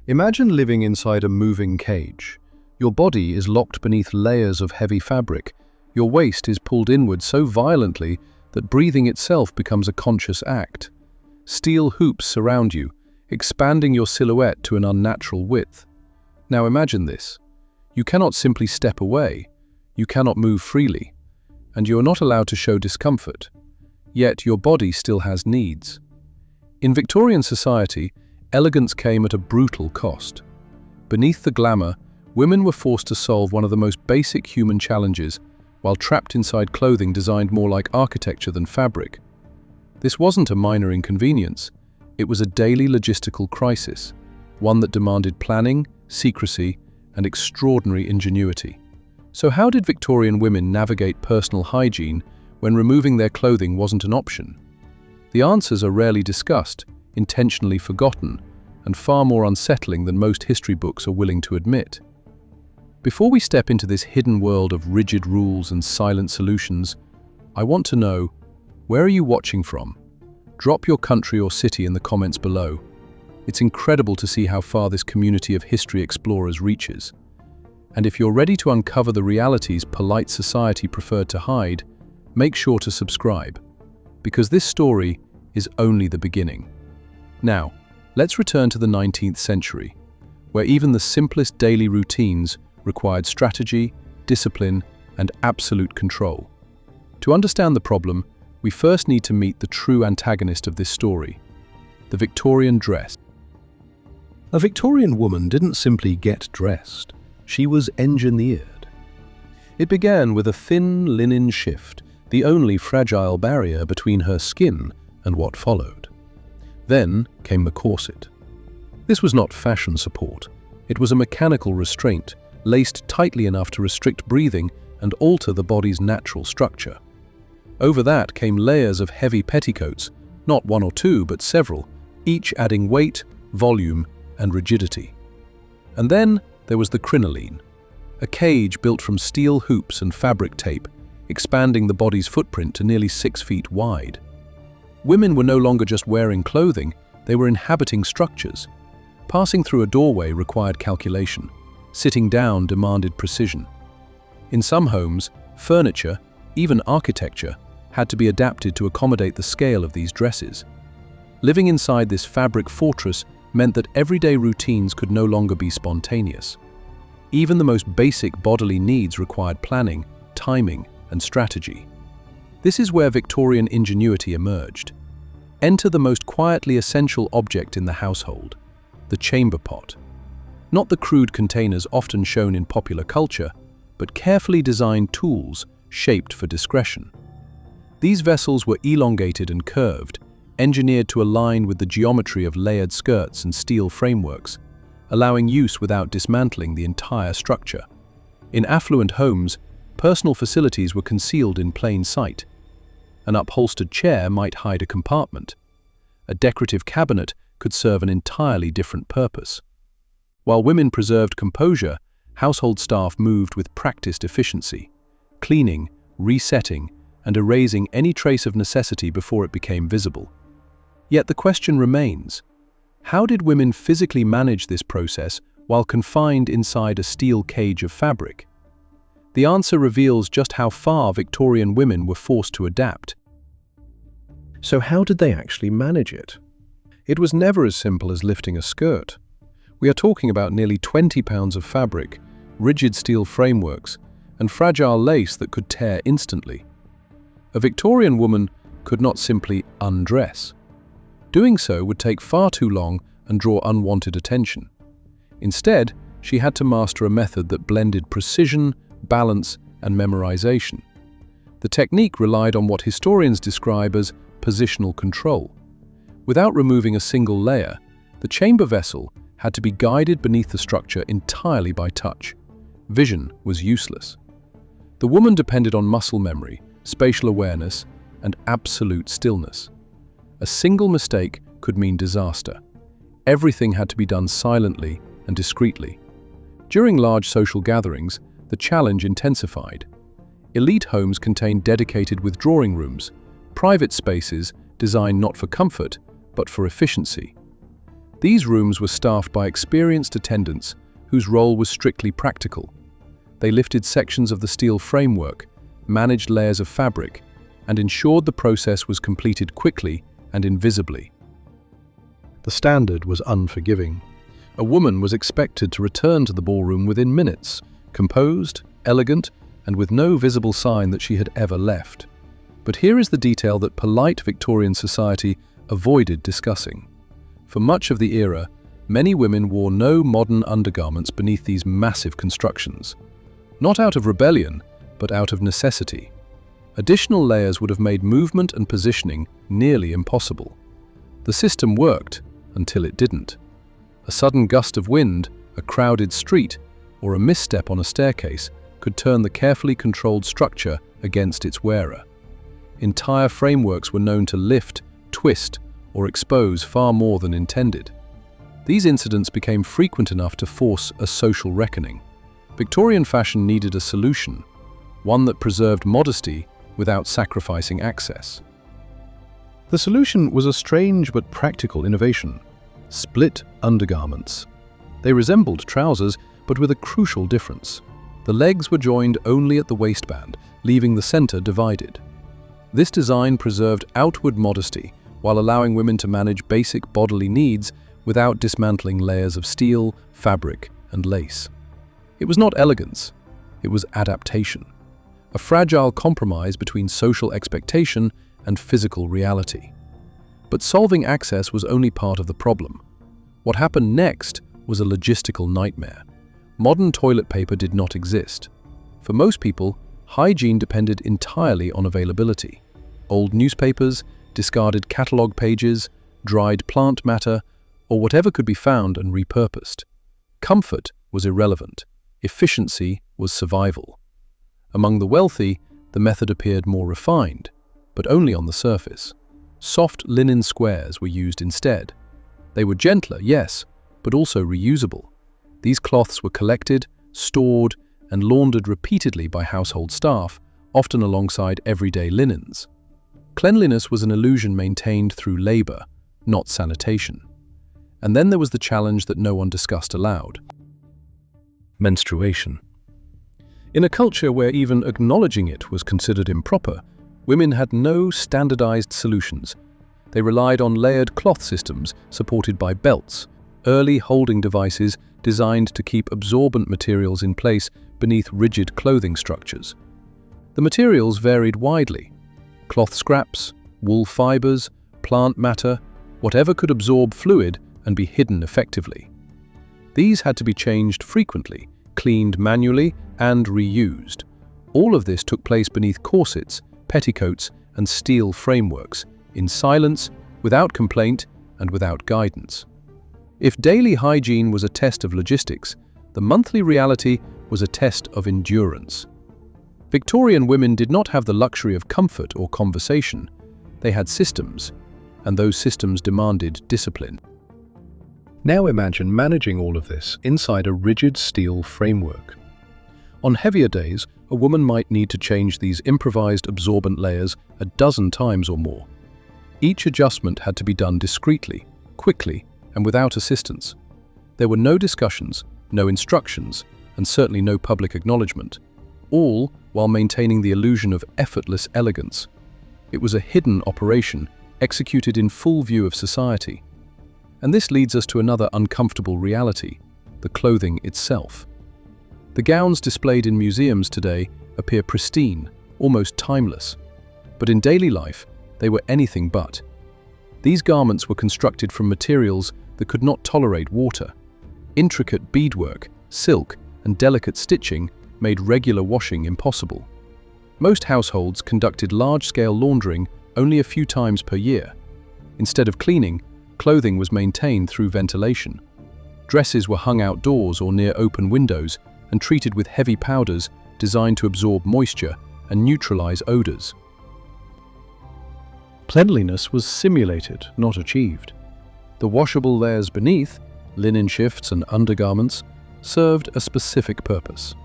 Imagine living inside a moving cage. Your body is locked beneath layers of heavy fabric. Your waist is pulled inward so violently that breathing itself becomes a conscious act. Steel hoops surround you, expanding your silhouette to an unnatural width. Now imagine this. You cannot simply step away. You cannot move freely. And you are not allowed to show discomfort. Yet your body still has needs. In Victorian society, elegance came at a brutal cost. Beneath the glamour, women were forced to solve one of the most basic human challenges while trapped inside clothing designed more like architecture than fabric. This wasn't a minor inconvenience. It was a daily logistical crisis, one that demanded planning, secrecy, and extraordinary ingenuity. So how did Victorian women navigate personal hygiene when removing their clothing wasn't an option? The answers are rarely discussed, intentionally forgotten, and far more unsettling than most history books are willing to admit. Before we step into this hidden world of rigid rules and silent solutions, I want to know, where are you watching from? Drop your country or city in the comments below. It's incredible to see how far this community of history explorers reaches. And if you're ready to uncover the realities polite society preferred to hide, make sure to subscribe, because this story is only the beginning. Now, let's return to the 19th century, where even the simplest daily routines required strategy, discipline, and absolute control. To understand the problem, we first need to meet the true antagonist of this story, the Victorian dress. A Victorian woman didn't simply get dressed, she was engineered. It began with a thin linen shift, the only fragile barrier between her skin and what followed. Then came the corset. This was not fashion support. It was a mechanical restraint, laced tightly enough to restrict breathing and alter the body's natural structure. Over that came layers of heavy petticoats, not one or two, but several, each adding weight, volume, and rigidity. And then there was the crinoline, a cage built from steel hoops and fabric tape, expanding the body's footprint to nearly 6 feet wide. Women were no longer just wearing clothing, they were inhabiting structures. Passing through a doorway required calculation. Sitting down demanded precision. In some homes, furniture, even architecture, had to be adapted to accommodate the scale of these dresses. Living inside this fabric fortress meant that everyday routines could no longer be spontaneous. Even the most basic bodily needs required planning, timing, and strategy. This is where Victorian ingenuity emerged. Enter the most quietly essential object in the household, the chamber pot. Not the crude containers often shown in popular culture, but carefully designed tools shaped for discretion. These vessels were elongated and curved, engineered to align with the geometry of layered skirts and steel frameworks, allowing use without dismantling the entire structure. In affluent homes, personal facilities were concealed in plain sight. An upholstered chair might hide a compartment. A decorative cabinet could serve an entirely different purpose. While women preserved composure, household staff moved with practiced efficiency, cleaning, resetting, and erasing any trace of necessity before it became visible. Yet the question remains, how did women physically manage this process while confined inside a steel cage of fabric? The answer reveals just how far Victorian women were forced to adapt. So how did they actually manage it? It was never as simple as lifting a skirt. We are talking about nearly 20 pounds of fabric, rigid steel frameworks, and fragile lace that could tear instantly. A Victorian woman could not simply undress. Doing so would take far too long and draw unwanted attention. Instead, she had to master a method that blended precision, balance, and memorization. The technique relied on what historians describe as positional control. Without removing a single layer, the chamber vessel had to be guided beneath the structure entirely by touch. Vision was useless. The woman depended on muscle memory, spatial awareness, and absolute stillness. A single mistake could mean disaster. Everything had to be done silently and discreetly. During large social gatherings, the challenge intensified. Elite homes contained dedicated withdrawing rooms, private spaces designed not for comfort, but for efficiency. These rooms were staffed by experienced attendants whose role was strictly practical. They lifted sections of the steel framework, managed layers of fabric, and ensured the process was completed quickly and invisibly. The standard was unforgiving. A woman was expected to return to the ballroom within minutes, composed, elegant, and with no visible sign that she had ever left. But here is the detail that polite Victorian society avoided discussing. For much of the era, many women wore no modern undergarments beneath these massive constructions. Not out of rebellion, but out of necessity. Additional layers would have made movement and positioning nearly impossible. The system worked until it didn't. A sudden gust of wind, a crowded street, or a misstep on a staircase could turn the carefully controlled structure against its wearer. Entire frameworks were known to lift, twist, or expose far more than intended. These incidents became frequent enough to force a social reckoning. Victorian fashion needed a solution, one that preserved modesty without sacrificing access. The solution was a strange but practical innovation: split undergarments. They resembled trousers, but with a crucial difference. The legs were joined only at the waistband, leaving the center divided. This design preserved outward modesty while allowing women to manage basic bodily needs without dismantling layers of steel, fabric, and lace. It was not elegance, it was adaptation, a fragile compromise between social expectation and physical reality. But solving access was only part of the problem. What happened next was a logistical nightmare. Modern toilet paper did not exist. For most people, hygiene depended entirely on availability. Old newspapers, discarded catalogue pages, dried plant matter, or whatever could be found and repurposed. Comfort was irrelevant. Efficiency was survival. Among the wealthy, the method appeared more refined, but only on the surface. Soft linen squares were used instead. They were gentler, yes, but also reusable. These cloths were collected, stored, and laundered repeatedly by household staff, often alongside everyday linens. Cleanliness was an illusion maintained through labor, not sanitation. And then there was the challenge that no one discussed aloud: menstruation. In a culture where even acknowledging it was considered improper, women had no standardized solutions. They relied on layered cloth systems supported by belts, early holding devices designed to keep absorbent materials in place beneath rigid clothing structures. The materials varied widely: cloth scraps, wool fibers, plant matter, whatever could absorb fluid and be hidden effectively. These had to be changed frequently, cleaned manually, and reused. All of this took place beneath corsets, petticoats, and steel frameworks, in silence, without complaint, and without guidance. If daily hygiene was a test of logistics, the monthly reality was a test of endurance. Victorian women did not have the luxury of comfort or conversation. They had systems, and those systems demanded discipline. Now imagine managing all of this inside a rigid steel framework. On heavier days, a woman might need to change these improvised absorbent layers a dozen times or more. Each adjustment had to be done discreetly, quickly, and without assistance. There were no discussions, no instructions, and certainly no public acknowledgement, all while maintaining the illusion of effortless elegance. It was a hidden operation, executed in full view of society. And this leads us to another uncomfortable reality: the clothing itself. The gowns displayed in museums today appear pristine, almost timeless. But in daily life, they were anything but. These garments were constructed from materials that could not tolerate water. Intricate beadwork, silk, and delicate stitching made regular washing impossible. Most households conducted large-scale laundering only a few times per year. Instead of cleaning, clothing was maintained through ventilation. Dresses were hung outdoors or near open windows and treated with heavy powders designed to absorb moisture and neutralize odors. Cleanliness was simulated, not achieved. The washable layers beneath, linen shifts and undergarments, served a specific purpose.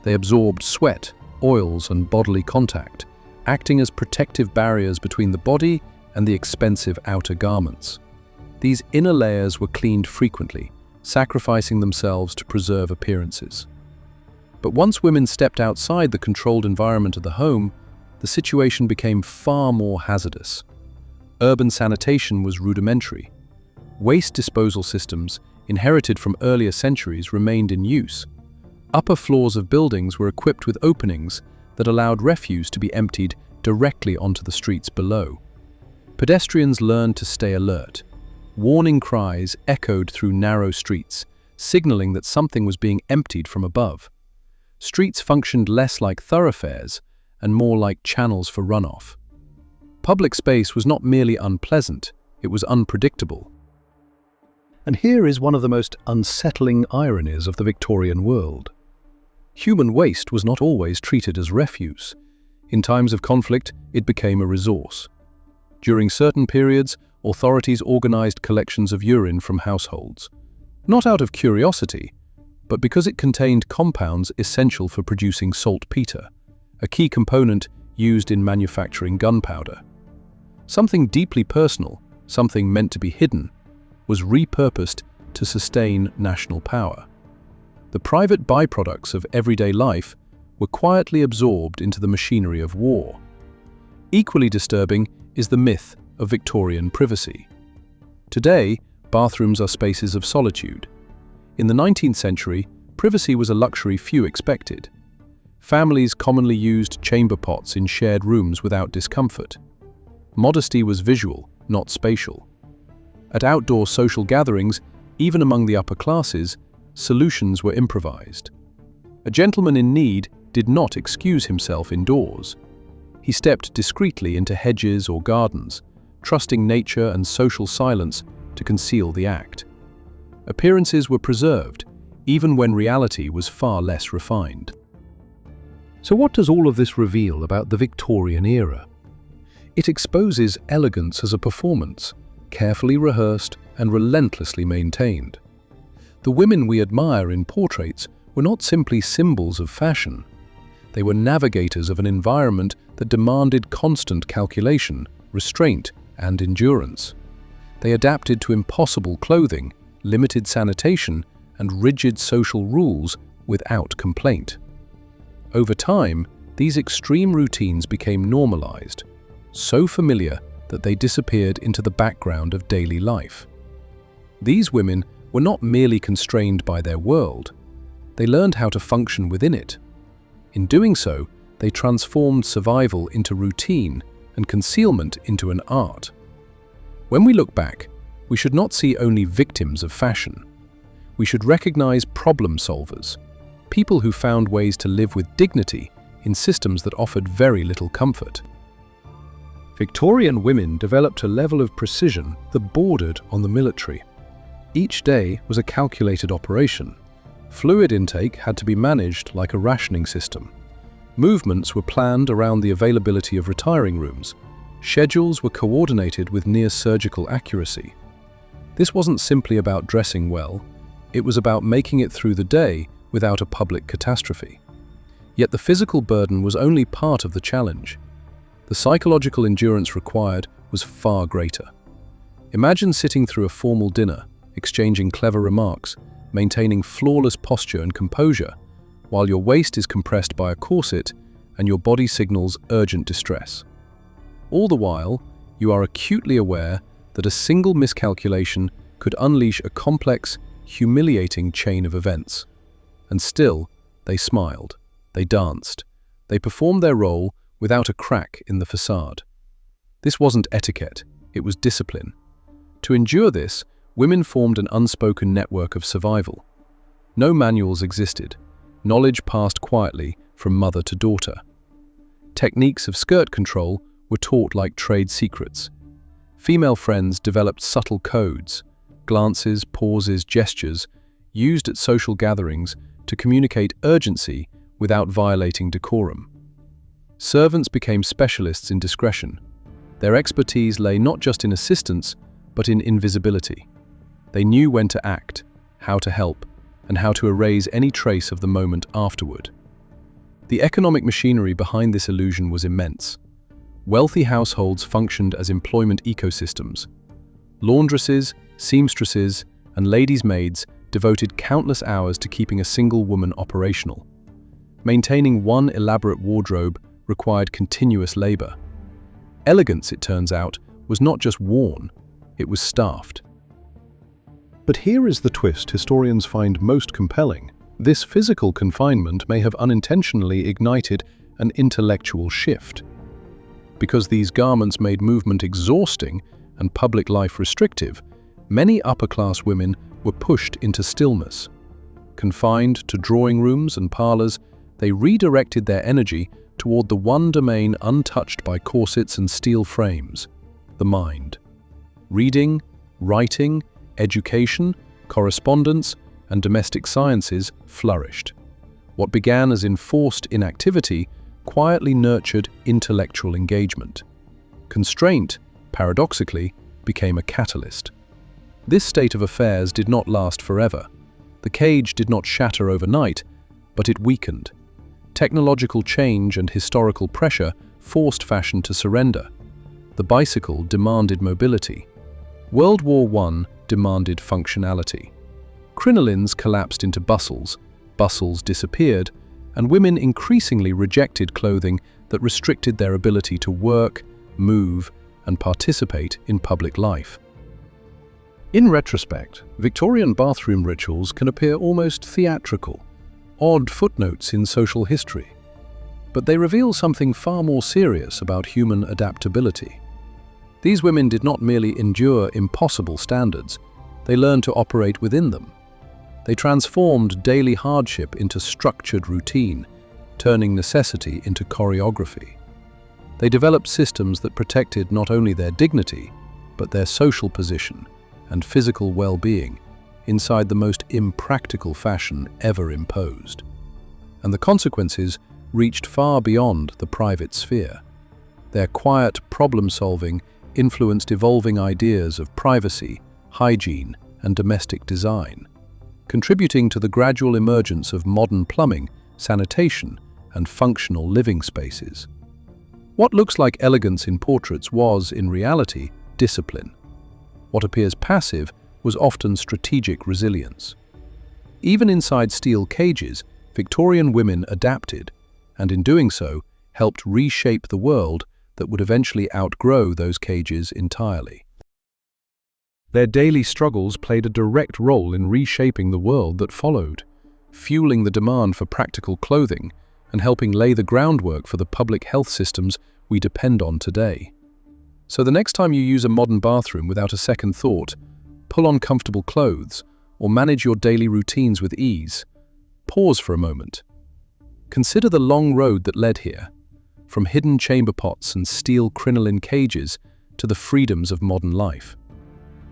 They absorbed sweat, oils, and bodily contact, acting as protective barriers between the body and the expensive outer garments. These inner layers were cleaned frequently, sacrificing themselves to preserve appearances. But once women stepped outside the controlled environment of the home, the situation became far more hazardous. Urban sanitation was rudimentary. Waste disposal systems, inherited from earlier centuries, remained in use. Upper floors of buildings were equipped with openings that allowed refuse to be emptied directly onto the streets below. Pedestrians learned to stay alert. Warning cries echoed through narrow streets, signaling that something was being emptied from above. Streets functioned less like thoroughfares and more like channels for runoff. Public space was not merely unpleasant, it was unpredictable. And here is one of the most unsettling ironies of the Victorian world. Human waste was not always treated as refuse. In times of conflict, it became a resource. During certain periods, authorities organized collections of urine from households, not out of curiosity, but because it contained compounds essential for producing saltpeter, a key component used in manufacturing gunpowder. Something deeply personal, something meant to be hidden, was repurposed to sustain national power. The private byproducts of everyday life were quietly absorbed into the machinery of war. Equally disturbing is the myth of Victorian privacy. Today, bathrooms are spaces of solitude. In the 19th century, privacy was a luxury few expected. Families commonly used chamber pots in shared rooms without discomfort. Modesty was visual, not spatial. At outdoor social gatherings, even among the upper classes, solutions were improvised. A gentleman in need did not excuse himself indoors. He stepped discreetly into hedges or gardens, trusting nature and social silence to conceal the act. Appearances were preserved, even when reality was far less refined. So what does all of this reveal about the Victorian era? It exposes elegance as a performance, carefully rehearsed and relentlessly maintained. The women we admire in portraits were not simply symbols of fashion. They were navigators of an environment that demanded constant calculation, restraint, and endurance. They adapted to impossible clothing, limited sanitation, and rigid social rules without complaint. Over time, these extreme routines became normalized, so familiar that they disappeared into the background of daily life. These women were not merely constrained by their world, they learned how to function within it. In doing so, they transformed survival into routine and concealment into an art. When we look back, we should not see only victims of fashion. We should recognize problem solvers, people who found ways to live with dignity in systems that offered very little comfort. Victorian women developed a level of precision that bordered on the military. Each day was a calculated operation. Fluid intake had to be managed like a rationing system. Movements were planned around the availability of retiring rooms. Schedules were coordinated with near-surgical accuracy. This wasn't simply about dressing well, it was about making it through the day without a public catastrophe. Yet the physical burden was only part of the challenge. The psychological endurance required was far greater. Imagine sitting through a formal dinner, exchanging clever remarks, maintaining flawless posture and composure, while your waist is compressed by a corset and your body signals urgent distress. All the while, you are acutely aware that a single miscalculation could unleash a complex, humiliating chain of events. And still, they smiled, they danced, they performed their role without a crack in the facade. This wasn't etiquette, it was discipline. To endure this, women formed an unspoken network of survival. No manuals existed. Knowledge passed quietly from mother to daughter. Techniques of skirt control were taught like trade secrets. Female friends developed subtle codes, glances, pauses, gestures, used at social gatherings to communicate urgency without violating decorum. Servants became specialists in discretion. Their expertise lay not just in assistance, but in invisibility. They knew when to act, how to help, and how to erase any trace of the moment afterward. The economic machinery behind this illusion was immense. Wealthy households functioned as employment ecosystems. Laundresses, seamstresses, and ladies' maids devoted countless hours to keeping a single woman operational. Maintaining one elaborate wardrobe required continuous labor. Elegance, it turns out, was not just worn, it was staffed. But here is the twist historians find most compelling. This physical confinement may have unintentionally ignited an intellectual shift. Because these garments made movement exhausting and public life restrictive, many upper-class women were pushed into stillness. Confined to drawing rooms and parlors, they redirected their energy toward the one domain untouched by corsets and steel frames: the mind. Reading, writing, education, correspondence, and domestic sciences flourished. What began as enforced inactivity quietly nurtured intellectual engagement. Constraint, paradoxically, became a catalyst. This state of affairs did not last forever. The cage did not shatter overnight, but it weakened. Technological change and historical pressure forced fashion to surrender. The bicycle demanded mobility. World War I demanded functionality. Crinolines collapsed into bustles, bustles disappeared, and women increasingly rejected clothing that restricted their ability to work, move, and participate in public life. In retrospect, Victorian bathroom rituals can appear almost theatrical, odd footnotes in social history. But they reveal something far more serious about human adaptability. These women did not merely endure impossible standards, they learned to operate within them. They transformed daily hardship into structured routine, turning necessity into choreography. They developed systems that protected not only their dignity, but their social position and physical well-being inside the most impractical fashion ever imposed. And the consequences reached far beyond the private sphere. Their quiet problem-solving influenced evolving ideas of privacy, hygiene, and domestic design, contributing to the gradual emergence of modern plumbing, sanitation, and functional living spaces. What looks like elegance in portraits was, in reality, discipline. What appears passive was often strategic resilience. Even inside steel cages, Victorian women adapted, and in doing so, helped reshape the world that would eventually outgrow those cages entirely. Their daily struggles played a direct role in reshaping the world that followed, fueling the demand for practical clothing and helping lay the groundwork for the public health systems we depend on today. So the next time you use a modern bathroom without a second thought, pull on comfortable clothes, or manage your daily routines with ease, pause for a moment. Consider the long road that led here, from hidden chamber pots and steel crinoline cages to the freedoms of modern life.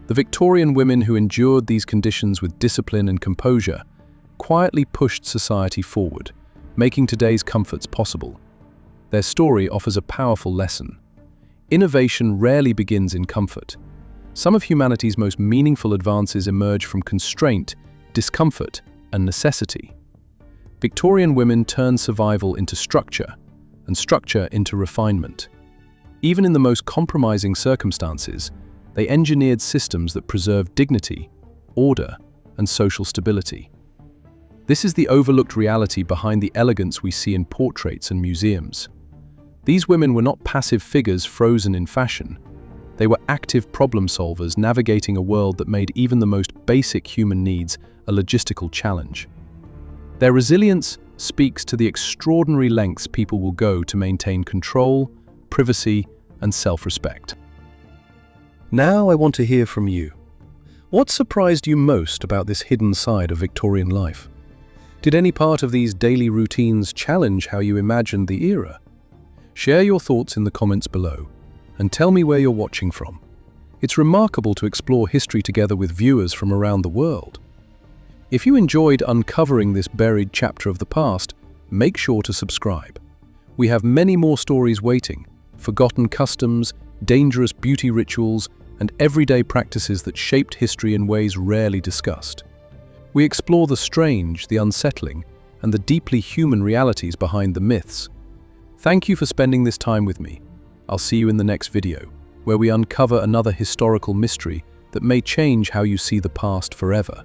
The Victorian women who endured these conditions with discipline and composure quietly pushed society forward, making today's comforts possible. Their story offers a powerful lesson. Innovation rarely begins in comfort. Some of humanity's most meaningful advances emerge from constraint, discomfort, and necessity. Victorian women turned survival into structure, and structure into refinement. Even in the most compromising circumstances, they engineered systems that preserved dignity, order, and social stability. This is the overlooked reality behind the elegance we see in portraits and museums. These women were not passive figures frozen in fashion. They were active problem solvers navigating a world that made even the most basic human needs a logistical challenge. Their resilience speaks to the extraordinary lengths people will go to maintain control, privacy, and self-respect. Now I want to hear from you. What surprised you most about this hidden side of Victorian life? Did any part of these daily routines challenge how you imagined the era? Share your thoughts in the comments below, and tell me where you're watching from. It's remarkable to explore history together with viewers from around the world. If you enjoyed uncovering this buried chapter of the past, make sure to subscribe. We have many more stories waiting, forgotten customs, dangerous beauty rituals, and everyday practices that shaped history in ways rarely discussed. We explore the strange, the unsettling, and the deeply human realities behind the myths. Thank you for spending this time with me. I'll see you in the next video, where we uncover another historical mystery that may change how you see the past forever.